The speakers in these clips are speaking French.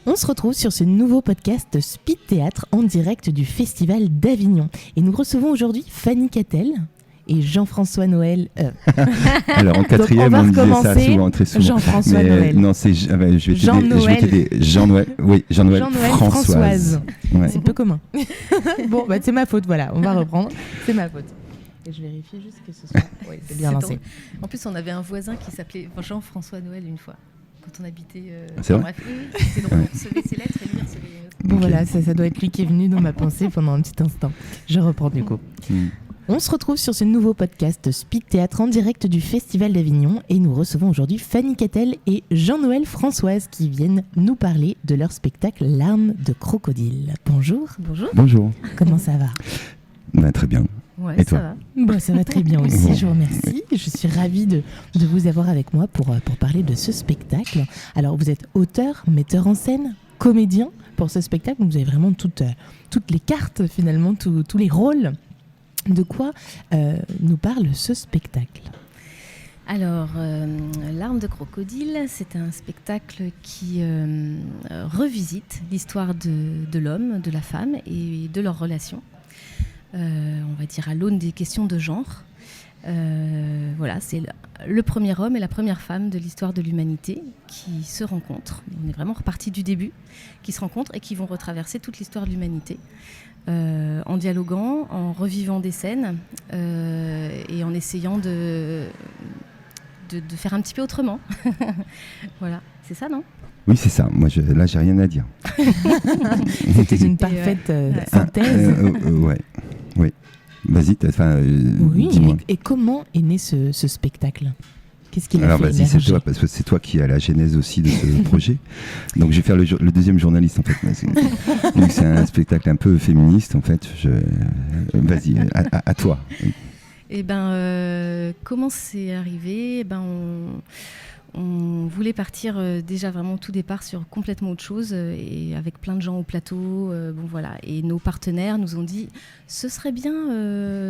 On se retrouve sur ce nouveau podcast Speed Théâtre en direct du Festival d'Avignon. Et nous recevons aujourd'hui Fanny Cattel et Jean-François Noël. Alors en quatrième, on disait ça souvent, très souvent. Jean-François Noël. Non, c'est Jean-Noël. Jean-Noël Françoise. Ouais. C'est peu commun. Bon, c'est ma faute, voilà. On va reprendre. C'est ma faute. Et je vérifie juste que ce soit. Oui, c'est bien lancé. En plus, on avait un voisin qui s'appelait Jean-François Noël une fois. Quand on habitait. C'est vrai. Bref, c'est drôle. On recevait ses lettres et lui recevait les nôtres. Bon, voilà, ça doit être lui qui est venu dans ma pensée pendant un petit instant. Je reprends du coup. On se retrouve sur ce nouveau podcast Speed Théâtre en direct du Festival d'Avignon et nous recevons aujourd'hui Fanny Cattel et Jean-Noël Françoise qui viennent nous parler de leur spectacle Larmes de crocodile. Bonjour. Bonjour. Bonjour. Comment ça va ? Très bien. Ouais, et toi ? Ça va très bien aussi, je vous remercie. Je suis ravie de vous avoir avec moi pour parler de ce spectacle. Alors vous êtes auteur, metteur en scène, comédien pour ce spectacle, donc vous avez vraiment toutes les cartes finalement, tous les rôles. De quoi nous parle ce spectacle ? Alors, Larmes de crocodile, c'est un spectacle qui revisite l'histoire de l'homme, de la femme et de leurs relations. On va dire à l'aune des questions de genre. Voilà, c'est le premier homme et la première femme de l'histoire de l'humanité qui se rencontrent. On est vraiment reparti du début, qui se rencontrent et qui vont retraverser toute l'histoire de l'humanité. En dialoguant, en revivant des scènes et en essayant de faire un petit peu autrement. Voilà, c'est ça, non ? Oui, c'est ça. Moi, là, j'ai rien à dire. C'était une parfaite synthèse. Oui. Vas-y, oui, dis-moi. Et comment est né ce spectacle ? Qu'est-ce qu'il a Alors fait vas-y, c'est toi, parce que c'est toi qui as la genèse aussi de ce projet. Donc je vais faire le deuxième journaliste en fait. Donc c'est un spectacle un peu féministe en fait. Vas-y, à toi. Eh comment c'est arrivé ? On voulait partir déjà vraiment au tout départ sur complètement autre chose et avec plein de gens au plateau. Et nos partenaires nous ont dit ce serait bien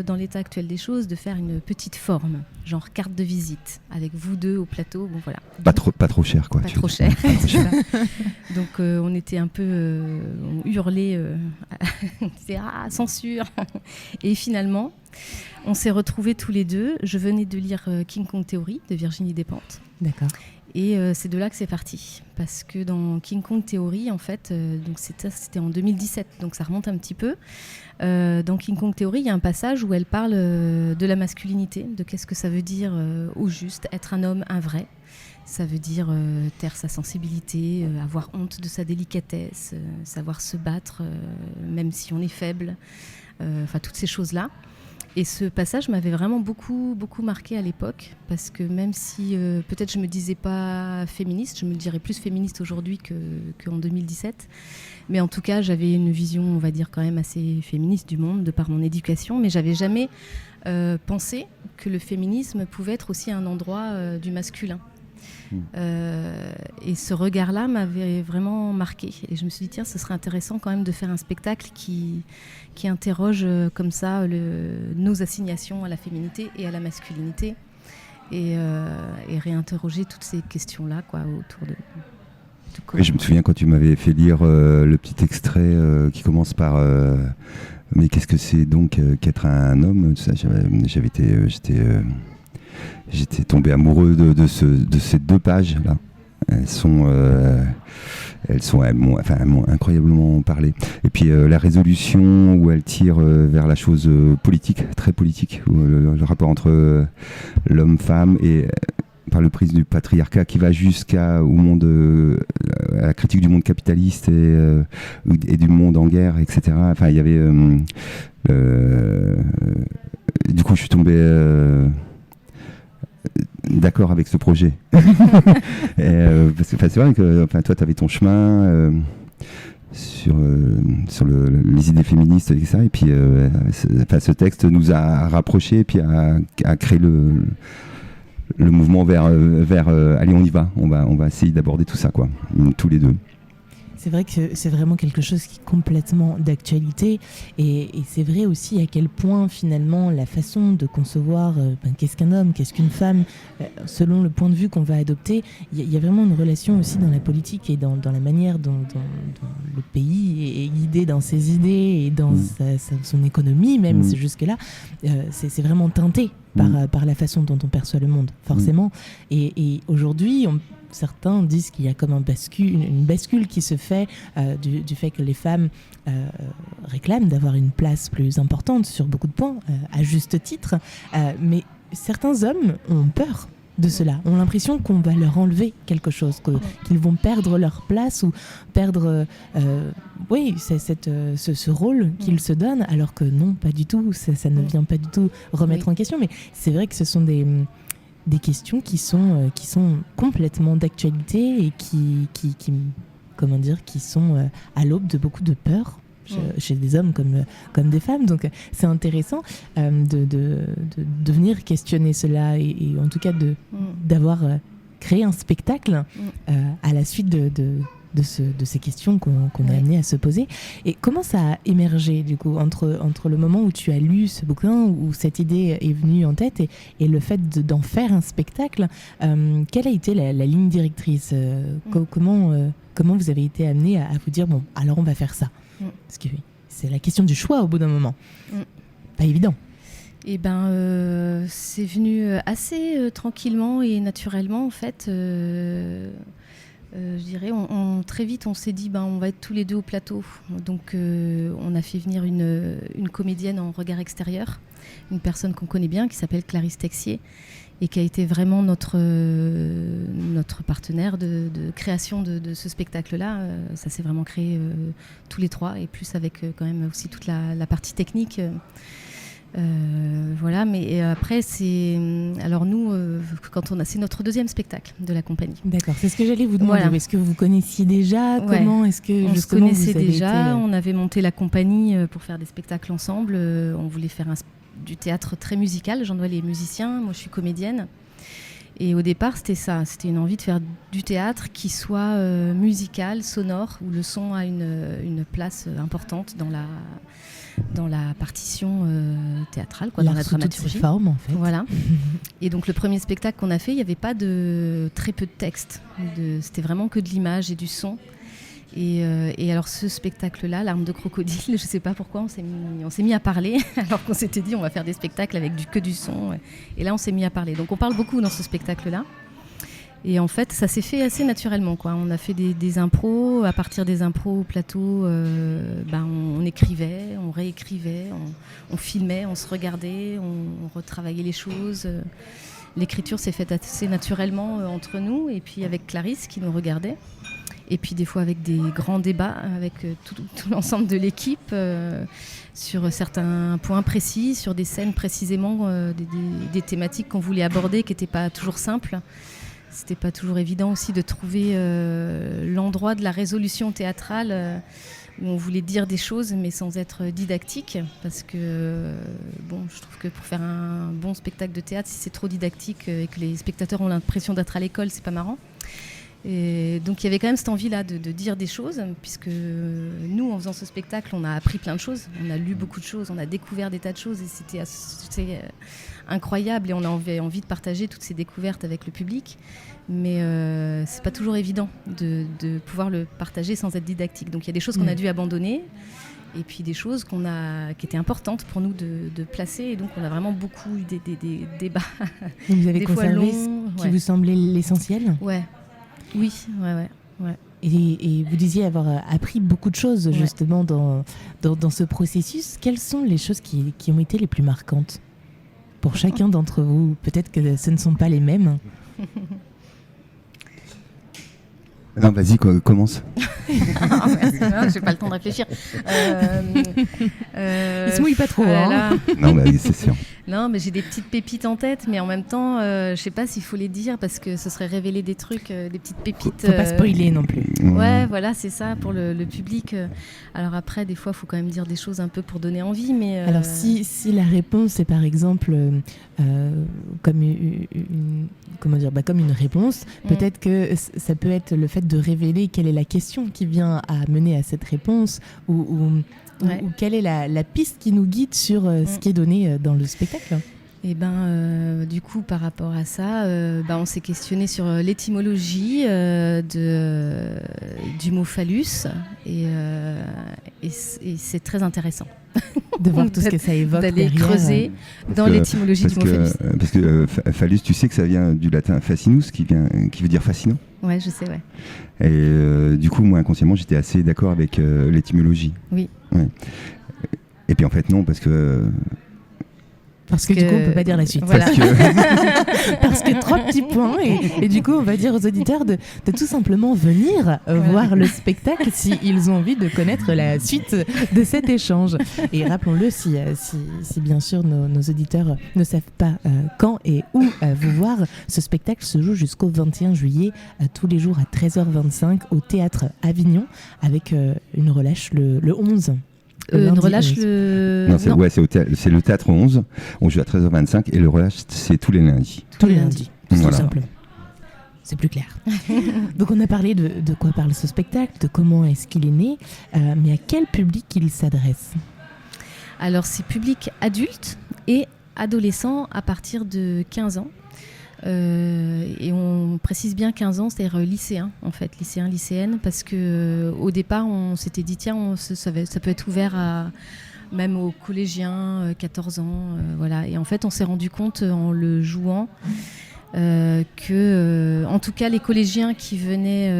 dans l'état actuel des choses de faire une petite forme, genre carte de visite avec vous deux au plateau. Pas trop cher quoi. Pas trop cher. Donc on était un peu, on hurlait, on disait censure. Et finalement, on s'est retrouvés tous les deux. Je venais de lire King Kong Theory de Virginie Despentes. D'accord. Et c'est de là que c'est parti. Parce que dans King Kong Theory, en fait, donc c'était en 2017, donc ça remonte un petit peu. Dans King Kong Theory, il y a un passage où elle parle de la masculinité, de qu'est-ce que ça veut dire au juste, être un homme, un vrai. Ça veut dire taire sa sensibilité, avoir honte de sa délicatesse, savoir se battre, même si on est faible. Toutes ces choses-là. Et ce passage m'avait vraiment beaucoup, beaucoup marqué à l'époque, parce que même si peut-être je ne me disais pas féministe, je me dirais plus féministe aujourd'hui qu'en 2017. Mais en tout cas, j'avais une vision, on va dire, quand même assez féministe du monde, de par mon éducation. Mais je n'avais jamais pensé que le féminisme pouvait être aussi un endroit du masculin. Et ce regard-là m'avait vraiment marqué. Et je me suis dit, tiens, ce serait intéressant quand même de faire un spectacle qui interroge comme ça nos assignations à la féminité et à la masculinité et réinterroger toutes ces questions-là autour de Et je me souviens quand tu m'avais fait lire le petit extrait qui commence par mais qu'est-ce que c'est donc qu'être un homme, tout ça, j'étais tombé amoureux de ces deux pages là. Elles m'ont incroyablement parlé. Et puis la résolution où elle tire vers la chose politique, très politique, où le rapport entre l'homme-femme et par le prisme du patriarcat qui va jusqu'à à la critique du monde capitaliste et du monde en guerre, etc. Enfin, il y avait du coup, je suis tombé d'accord avec ce projet. Parce que c'est vrai que toi, tu avais ton chemin sur les idées féministes et ça, et puis ce texte nous a rapprochés et puis a créé le mouvement vers allez, on y va, on va essayer d'aborder tout ça, tous les deux. C'est vrai que c'est vraiment quelque chose qui est complètement d'actualité et c'est vrai aussi à quel point finalement la façon de concevoir qu'est-ce qu'un homme, qu'est-ce qu'une femme, selon le point de vue qu'on va adopter, il y a vraiment une relation aussi dans la politique et dans la manière dont le pays est guidé dans ses idées et dans son économie même, jusque-là, c'est vraiment teinté par la façon dont on perçoit le monde, forcément. Et aujourd'hui, certains disent qu'il y a comme une bascule qui se fait du fait que les femmes réclament d'avoir une place plus importante sur beaucoup de points, à juste titre. Mais certains hommes ont peur de cela, ont l'impression qu'on va leur enlever quelque chose, qu'ils vont perdre leur place ou perdre ce rôle qu'ils se donnent, alors que non, pas du tout, ça ne vient pas du tout remettre en question. Mais c'est vrai que ce sont des questions qui sont complètement d'actualité et qui sont à l'aube de beaucoup de peur chez des hommes comme des femmes. Donc c'est intéressant de venir questionner cela et en tout cas d'avoir créé un spectacle à la suite de ces questions qu'on est amené à se poser. Et comment ça a émergé du coup entre le moment où tu as lu ce bouquin, où cette idée est venue en tête et le fait d'en faire un spectacle, quelle a été la ligne directrice, comment vous avez été amené à vous dire bon, alors on va faire ça? Parce que c'est la question du choix au bout d'un moment. Pas évident. Eh ben, c'est venu assez tranquillement et naturellement en fait. Je dirais, très vite, on s'est dit, on va être tous les deux au plateau. Donc, on a fait venir une comédienne en regard extérieur, une personne qu'on connaît bien, qui s'appelle Clarisse Texier, et qui a été vraiment notre partenaire de création de ce spectacle-là. Ça s'est vraiment créé tous les trois, et plus avec quand même aussi toute la partie technique. Voilà, mais après alors nous, c'est notre deuxième spectacle de la compagnie. D'accord, c'est ce que j'allais vous demander. Voilà. Est-ce que vous connaissiez déjà comment est-ce que on se connaissait déjà. On avait monté la compagnie pour faire des spectacles ensemble. On voulait faire du théâtre très musical. Jean-Noël est musicien, moi je suis comédienne. Et au départ, c'était ça. C'était une envie de faire du théâtre qui soit musical, sonore, où le son a une place importante dans la partition théâtrale, dans la dramaturgie. Forme, en fait. Voilà. Et donc le premier spectacle qu'on a fait, il n'y avait pas très peu de texte. C'était vraiment que de l'image et du son. Et alors ce spectacle-là, Larmes de crocodile, je ne sais pas pourquoi on s'est mis à parler, alors qu'on s'était dit on va faire des spectacles avec que du son. Et là on s'est mis à parler. Donc on parle beaucoup dans ce spectacle-là. Et en fait, ça s'est fait assez naturellement, quoi. On a fait des impros. À partir des impros au plateau, on écrivait, on réécrivait, on filmait, on se regardait, on retravaillait les choses. L'écriture s'est faite assez naturellement entre nous, et puis avec Clarisse qui nous regardait. Et puis des fois avec des grands débats avec tout l'ensemble de l'équipe sur certains points précis, sur des scènes précisément, des thématiques qu'on voulait aborder qui n'étaient pas toujours simples. C'était pas toujours évident aussi de trouver l'endroit de la résolution théâtrale où on voulait dire des choses mais sans être didactique, parce que je trouve que pour faire un bon spectacle de théâtre, si c'est trop didactique et que les spectateurs ont l'impression d'être à l'école, c'est pas marrant. Et donc il y avait quand même cette envie-là de dire des choses, puisque nous, en faisant ce spectacle, on a appris plein de choses, on a lu beaucoup de choses, on a découvert des tas de choses, et c'était incroyable, et on avait envie de partager toutes ces découvertes avec le public, mais c'est pas toujours évident de pouvoir le partager sans être didactique. Donc il y a des choses qu'on a dû abandonner, et puis des choses qui étaient importantes pour nous de placer, et donc on a vraiment beaucoup eu des débats. Vous avez conservé ce qui vous semblait l'essentiel ? Ouais. Oui, ouais. Et vous disiez avoir appris beaucoup de choses justement dans ce processus. Quelles sont les choses qui ont été les plus marquantes pour chacun d'entre vous ? Peut-être que ce ne sont pas les mêmes. Non, vas-y, commence. Merci, j'ai pas le temps de réfléchir. Il se mouille pas trop. Non, c'est sûr. Non, mais j'ai des petites pépites en tête, mais en même temps, je sais pas s'il faut les dire parce que ce serait révéler des trucs, des petites pépites. Faut pas spoiler non plus. Ouais, voilà, c'est ça pour le public. Alors après, des fois, il faut quand même dire des choses un peu pour donner envie, mais... Alors si la réponse est par exemple comme comme une réponse, peut-être que ça peut être le fait de révéler quelle est la question qui vient à mener à cette réponse ou quelle est la piste qui nous guide sur ce qui est donné dans le spectacle. Et du coup, par rapport à ça, on s'est questionné sur l'étymologie du mot phallus et c'est très intéressant. De voir tout ce que ça évoque d'aller derrière, creuser dans l'étymologie du mot phallus. Parce que phallus, tu sais que ça vient du latin fascinus, qui veut dire fascinant. Ouais, je sais, ouais. Et du coup, moi, inconsciemment, j'étais assez d'accord avec l'étymologie. Oui. Ouais. Et puis en fait, non, parce que du coup, on peut pas dire la suite. Voilà. Parce que 3 petits points. Et du coup, on va dire aux auditeurs de tout simplement venir voir le spectacle s'ils ont envie de connaître la suite de cet échange. Et rappelons-le, si bien sûr nos auditeurs ne savent pas quand et où vous voir, ce spectacle se joue jusqu'au 21 juillet, tous les jours à 13h25 au Théâtre Avignon, avec une relâche le 11. Une relâche le... Non, c'est le théâtre 11, on joue à 13h25 et le relâche c'est tous les lundis. Tous les lundis, tout voilà. simplement. C'est plus clair. Donc on a parlé de quoi parle ce spectacle, de comment est-ce qu'il est né, mais à quel public il s'adresse ? Alors c'est public adulte et adolescent à partir de 15 ans. Et on précise bien 15 ans, c'est-à-dire lycéen en fait, lycéenne, parce que au départ on s'était dit tiens, ça peut être ouvert même aux collégiens, 14 ans, voilà. Et en fait on s'est rendu compte en le jouant que, en tout cas les collégiens qui venaient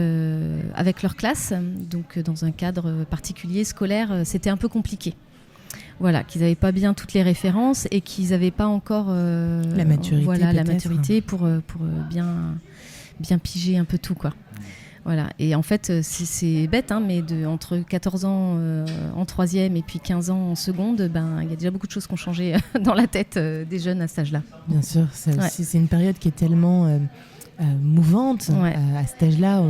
avec leur classe, donc dans un cadre particulier scolaire, c'était un peu compliqué. Voilà, qu'ils n'avaient pas bien toutes les références et qu'ils n'avaient pas encore la maturité pour bien piger un peu tout, quoi. Voilà. Et en fait, c'est bête, hein, mais entre 14 ans en troisième et puis 15 ans en seconde, il y a déjà beaucoup de choses qui ont changé dans la tête des jeunes à cet âge-là. Bien sûr, c'est une période qui est tellement... mouvante à cet âge-là,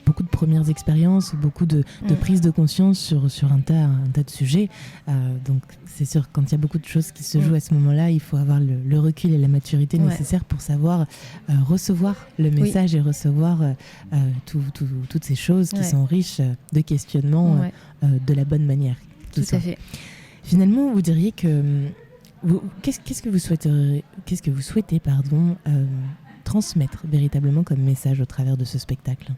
beaucoup de premières expériences, beaucoup de prise de conscience sur un tas de sujets. Donc c'est sûr, quand il y a beaucoup de choses qui se jouent à ce moment-là, il faut avoir le recul et la maturité nécessaires pour savoir recevoir le message et recevoir toutes ces choses qui sont riches de questionnements de la bonne manière. Tout à fait. Finalement, vous diriez que qu'est-ce que vous souhaitez transmettre véritablement comme message au travers de ce spectacle ?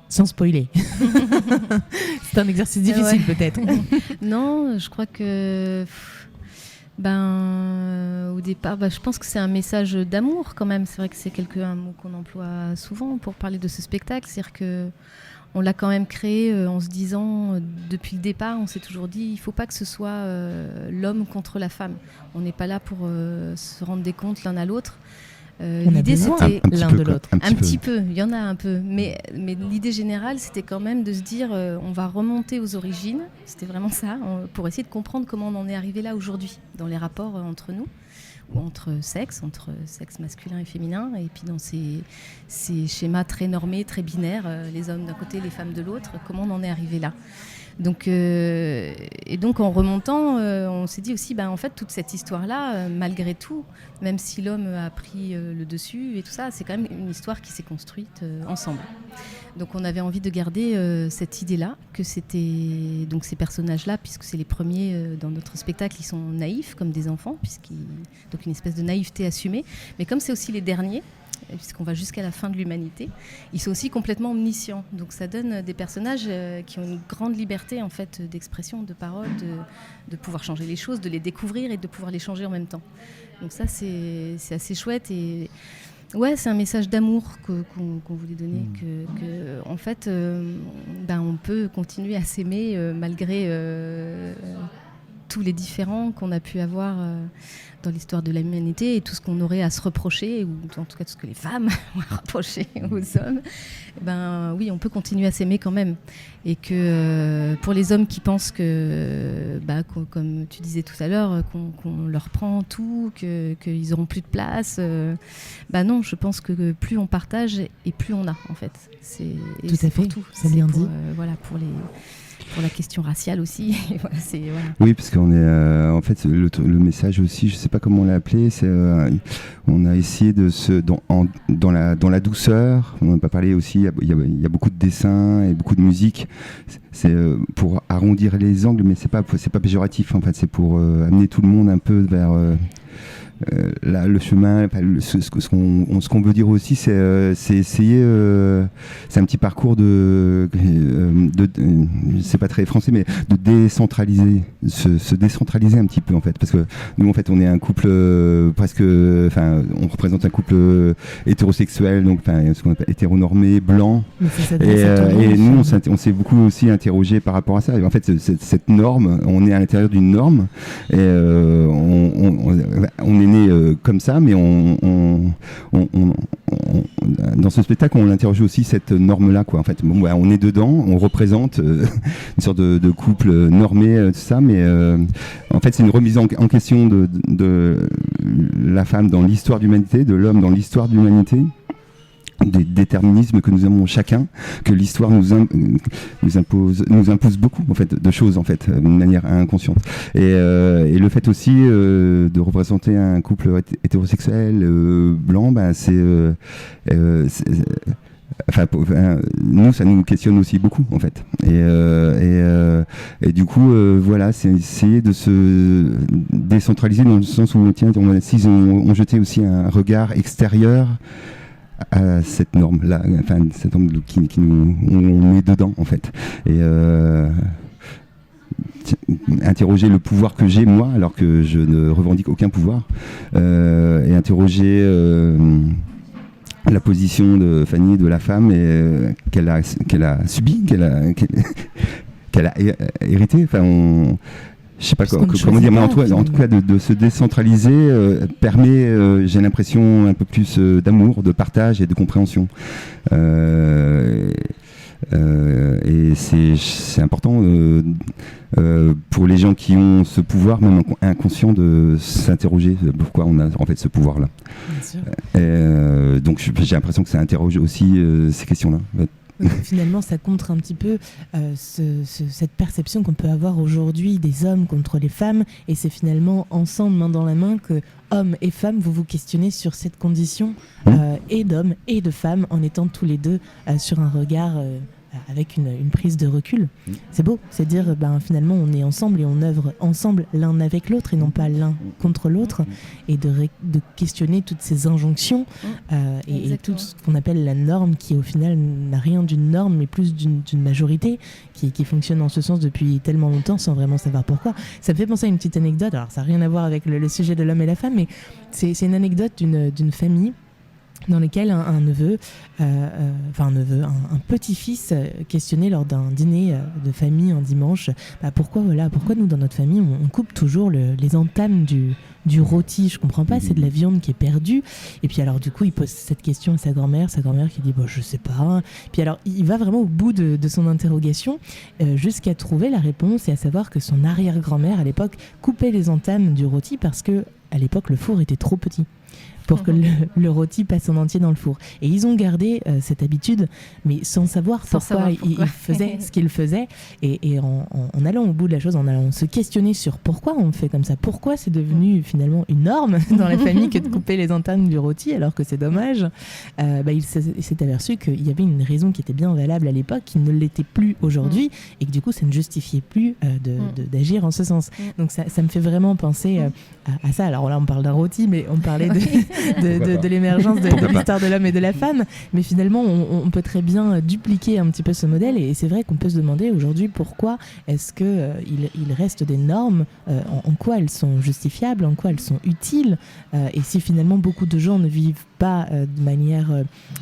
Sans spoiler. C'est un exercice difficile peut-être. Non, je crois que au départ, je pense que c'est un message d'amour quand même. C'est vrai que c'est un mot qu'on emploie souvent pour parler de ce spectacle. C'est-à-dire que on l'a quand même créé en se disant, depuis le départ, on s'est toujours dit, il ne faut pas que ce soit l'homme contre la femme. On n'est pas là pour se rendre des comptes l'un à l'autre. L'idée c'était l'un de l'autre. Un petit peu, il y en a un peu, mais l'idée générale c'était quand même de se dire on va remonter aux origines, c'était vraiment ça, pour essayer de comprendre comment on en est arrivé là aujourd'hui dans les rapports entre nous, ou entre sexe masculin et féminin, et puis dans ces schémas très normés, très binaires, les hommes d'un côté, les femmes de l'autre, comment on en est arrivé là. Donc en remontant, on s'est dit aussi, en fait, toute cette histoire-là, malgré tout, même si l'homme a pris le dessus et tout ça, c'est quand même une histoire qui s'est construite ensemble. Donc on avait envie de garder cette idée-là, que c'était donc ces personnages-là, puisque c'est les premiers dans notre spectacle, ils sont naïfs comme des enfants, donc une espèce de naïveté assumée, mais comme c'est aussi les derniers, puisqu'on va jusqu'à la fin de l'humanité, ils sont aussi complètement omniscients. Donc ça donne des personnages qui ont une grande liberté en fait, d'expression, de parole, de pouvoir changer les choses, de les découvrir et de pouvoir les changer en même temps. Donc ça, c'est assez chouette. Et ouais, c'est un message d'amour qu'on voulait donner, que en fait, on peut continuer à s'aimer malgré tous les différends qu'on a pu avoir dans l'histoire de l'humanité et tout ce qu'on aurait à se reprocher, ou en tout cas tout ce que les femmes ont à reprocher aux hommes, oui, on peut continuer à s'aimer quand même. Et que pour les hommes qui pensent que, comme tu disais tout à l'heure, qu'on leur prend tout, qu'ils n'auront plus de place, non, je pense que plus on partage et plus on a, en fait. Tout à fait, c'est bien dit. Pour la question raciale aussi. Oui, parce qu'on est en fait le message aussi, je sais pas comment on l'a appelé, c'est on a essayé de dans la douceur. On n'a pas parlé aussi. Il y a beaucoup de dessins et beaucoup de musique. C'est pour arrondir les angles, mais c'est pas péjoratif. En fait, c'est pour amener tout le monde un peu vers le chemin. Ce qu'on veut dire aussi, c'est essayer. C'est un petit parcours c'est pas très français, mais de décentraliser, se décentraliser un petit peu en fait, parce que nous en fait on est un couple on représente un couple hétérosexuel, donc ce qu'on appelle hétéronormé, blanc. Et nous on s'est beaucoup aussi interrogé par rapport à ça. Et en fait cette norme, on est à l'intérieur d'une norme et on est né comme ça, mais dans ce spectacle on interroge aussi cette norme là, quoi. En fait on est dedans, on représente une sorte de couple normé, tout ça, mais en fait c'est une remise en question de la femme dans l'histoire d'humanité, de l'homme dans l'histoire de l'humanité, des déterminismes que nous avons chacun, que l'histoire nous impose beaucoup en fait de choses en fait d'une manière inconsciente, et le fait aussi de représenter un couple hétérosexuel blanc, nous ça nous questionne aussi beaucoup en fait, et du coup voilà, c'est essayer de se décentraliser dans le sens où s'ils ont jeté aussi un regard extérieur à cette norme-là, cette norme qui on est dedans en fait, et interroger le pouvoir que j'ai moi alors que je ne revendique aucun pouvoir, et interroger la position de Fanny, de la femme, et qu'elle a subi, qu'elle a hérité. Je sais pas comment dire, mais en tout cas de se décentraliser permet, j'ai l'impression, un peu plus d'amour, de partage et de compréhension. Et c'est important pour les gens qui ont ce pouvoir, même inconscient, de s'interroger pourquoi on a en fait ce pouvoir-là. Donc j'ai l'impression que ça interroge aussi ces questions-là. Finalement, ça contre un petit peu cette perception qu'on peut avoir aujourd'hui des hommes contre les femmes, et c'est finalement ensemble, main dans la main, que hommes et femmes, vous vous questionnez sur cette condition et d'hommes et de femmes, en étant tous les deux sur un regard avec une prise de recul. C'est beau, c'est dire finalement on est ensemble et on œuvre ensemble l'un avec l'autre et non pas l'un contre l'autre, et de questionner toutes ces injonctions et tout ce qu'on appelle la norme, qui au final n'a rien d'une norme mais plus d'une majorité qui fonctionne en ce sens depuis tellement longtemps sans vraiment savoir pourquoi. Ça me fait penser à une petite anecdote, alors ça n'a rien à voir avec le sujet de l'homme et la femme, mais c'est une anecdote d'une famille dans lesquels un petit-fils questionnait lors d'un dîner de famille un dimanche, pourquoi nous dans notre famille on coupe toujours les entames du rôti, je comprends pas, c'est de la viande qui est perdue. Et puis alors du coup il pose cette question à sa grand-mère qui dit je sais pas. Puis alors il va vraiment au bout de son interrogation jusqu'à trouver la réponse, et à savoir que son arrière-grand-mère à l'époque coupait les entames du rôti parce que à l'époque le four était trop petit pour que le rôti passe en entier dans le four. Et ils ont gardé cette habitude, mais sans savoir pourquoi il faisait ce qu'il faisait. Et en allant au bout de la chose, en allant se questionner sur pourquoi on fait comme ça, pourquoi c'est devenu finalement une norme dans la famille que de couper les entames du rôti, alors que c'est dommage, il s'est aperçu qu'il y avait une raison qui était bien valable à l'époque, qui ne l'était plus aujourd'hui, et que du coup ça ne justifiait plus d'agir en ce sens. Donc ça me fait vraiment penser à ça. Alors là on parle d'un rôti, mais on parlait de l'émergence de l'histoire de l'homme et de la femme, mais finalement on peut très bien dupliquer un petit peu ce modèle, et c'est vrai qu'on peut se demander aujourd'hui pourquoi est-ce que il reste des normes, en quoi elles sont justifiables, en quoi elles sont utiles, et si finalement beaucoup de gens ne vivent pas de manière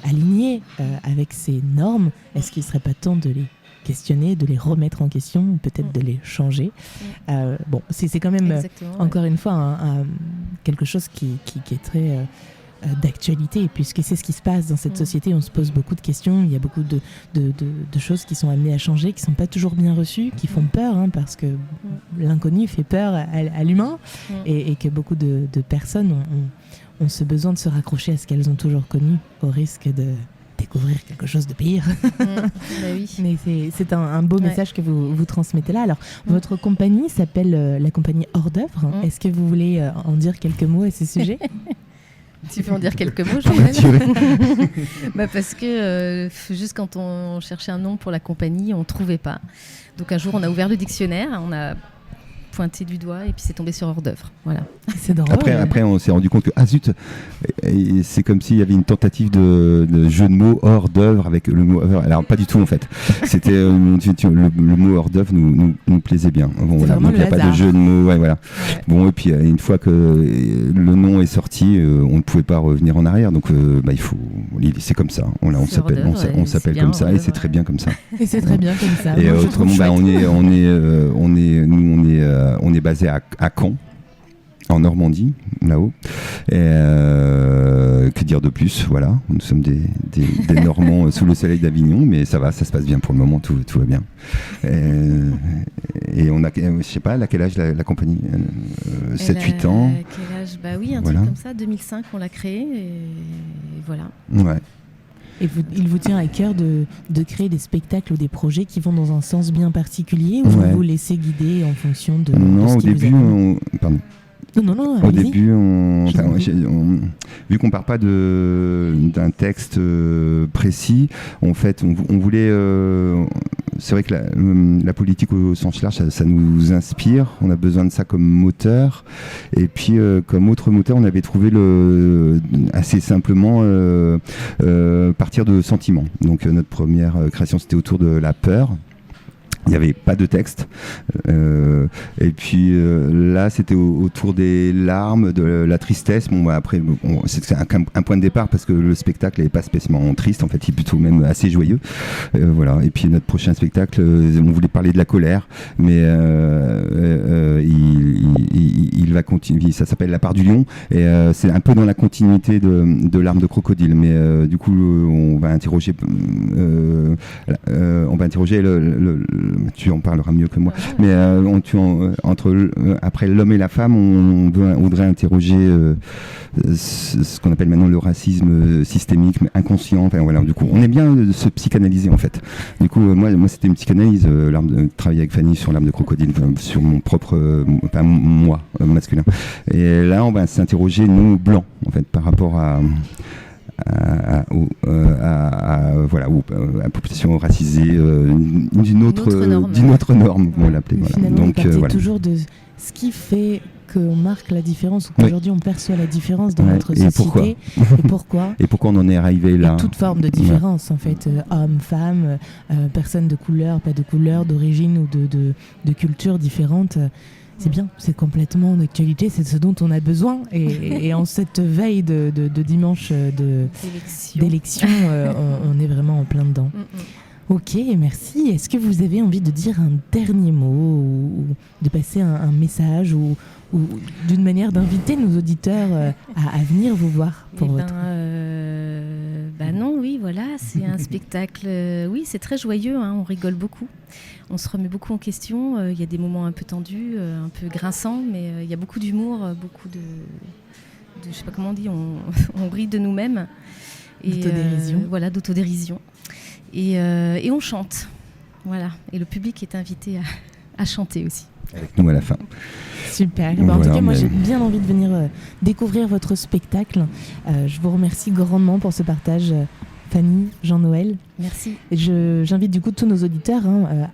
alignée avec ces normes, est-ce qu'il ne serait pas temps de les questionner, de les remettre en question, peut-être de les changer. Bon, c'est quand même, encore une fois, quelque chose qui est très... d'actualité, puisque c'est ce qui se passe dans cette société. On se pose beaucoup de questions, il y a beaucoup de choses qui sont amenées à changer, qui ne sont pas toujours bien reçues, qui font peur, parce que l'inconnu fait peur à l'humain, et que beaucoup de personnes ont ce besoin de se raccrocher à ce qu'elles ont toujours connu, au risque de découvrir quelque chose de pire. Oui. Mais c'est un beau message que vous transmettez là. Alors, votre compagnie s'appelle la compagnie Hors d'œuvre. Est-ce que vous voulez en dire quelques mots à ce sujet? Tu peux en dire quelques mots, Jean-Noël? Parce que juste quand on cherchait un nom pour la compagnie, on ne trouvait pas. Donc un jour, on a ouvert le dictionnaire, on a pointé du doigt et puis c'est tombé sur hors d'œuvre. Voilà. C'est drôle. Après, on s'est rendu compte que zut, c'est comme s'il y avait une tentative de jeu de mots hors d'œuvre avec le mot œuvre. Alors pas du tout en fait. C'était le mot hors d'œuvre nous plaisait bien. Bon, voilà, donc il n'y a pas de jeu de mots. Ouais, voilà. Ouais. Bon, et puis une fois que le nom est sorti, on ne pouvait pas revenir en arrière. Donc il faut. C'est comme ça. On s'appelle comme ça et c'est très bien comme ça. Et c'est très bien comme ça. Et autrement, on est basé à Caen, en Normandie, là-haut. Que dire de plus? Voilà, nous sommes des Normands sous le soleil d'Avignon, mais ça va, ça se passe bien pour le moment, tout va bien. Et on a, je sais pas, à quel âge la compagnie 7-8 ans. Quel âge? Oui, un truc comme ça, 2005 on l'a créé, et voilà. Ouais. Et il vous tient à cœur de créer des spectacles ou des projets qui vont dans un sens bien particulier, ou vous vous laissez guider en fonction de... Non, au début, pardon. Non, au début, vu qu'on part pas d'un texte précis, en fait, on voulait... c'est vrai que la politique au sens large, ça nous inspire. On a besoin de ça comme moteur. Et puis, comme autre moteur, on avait trouvé assez simplement partir de sentiments. Donc, notre première création, c'était autour de la peur. Il n'y avait pas de texte. Et puis là, c'était autour des larmes, de la tristesse. Après, c'est un point de départ parce que le spectacle n'est pas spécialement triste. En fait, il est plutôt même assez joyeux. Voilà. Et puis notre prochain spectacle, on voulait parler de la colère, mais il va continuer. Ça s'appelle La part du lion. Et c'est un peu dans la continuité de Larmes de crocodile. Mais du coup, on va interroger. Tu en parleras mieux que moi. Mais après l'homme et la femme, on voudrait interroger ce qu'on appelle maintenant le racisme systémique, mais inconscient. Enfin, voilà, du coup, on est bien de se psychanalyser en fait. Du coup, moi c'était une psychanalyse, travailler avec Fanny sur Larmes de crocodile, sur mon propre, moi masculin. Et là, on va s'interroger nous blancs en fait par rapport à la population racisée d'une autre norme, on l'appelait. Voilà. Donc toujours de ce qui fait qu'on marque la différence, ou qu'aujourd'hui on perçoit la différence dans notre société. Et pourquoi on en est arrivé là. Et toute forme de différence, en fait, homme, femme, personne de couleur, pas de couleur, d'origine ou de culture différente. C'est bien, c'est complètement en actualité, c'est ce dont on a besoin. Et en cette veille de dimanche d'élection, on est vraiment en plein dedans. Ok, merci. Est-ce que vous avez envie de dire un dernier mot ou de passer un message ou d'une manière d'inviter nos auditeurs à venir vous voir pour votre... Non, oui, voilà, c'est un spectacle, oui, c'est très joyeux, on rigole beaucoup, on se remet beaucoup en question, il y a des moments un peu tendus, un peu grinçants, mais il y a beaucoup d'humour, beaucoup de je sais pas comment on dit, on rit de nous-mêmes. D'autodérision. Voilà, d'autodérision. Et on chante, voilà, et le public est invité à chanter aussi. Avec nous à la fin. Super. En tout cas, moi, j'ai bien envie de venir découvrir votre spectacle. Je vous remercie grandement pour ce partage, Fanny, Jean-Noël. Merci. J'invite du coup tous nos auditeurs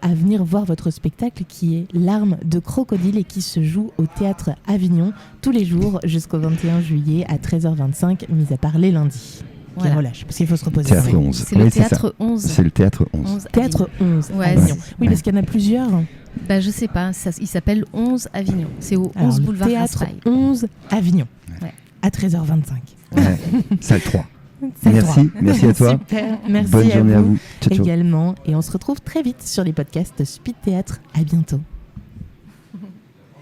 à venir voir votre spectacle qui est Larmes de crocodile et qui se joue au Théâtre Avignon tous les jours jusqu'au 21 juillet à 13h25, mis à part les lundis. Qui relâche, parce qu'il faut se reposer. Théâtre 11. C'est le Théâtre 11. C'est le Théâtre 11. Théâtre 11 Avignon. Oui, parce qu'il y en a plusieurs. Je sais pas, il s'appelle 11 Avignon. C'est au 11 boulevard Théâtre Raspail. 11 Avignon, à 13h25. Salle 3. Merci à toi. Super, merci Bonne journée à vous. Ciao, également. Et on se retrouve très vite sur les podcasts Speed Théâtre. À bientôt.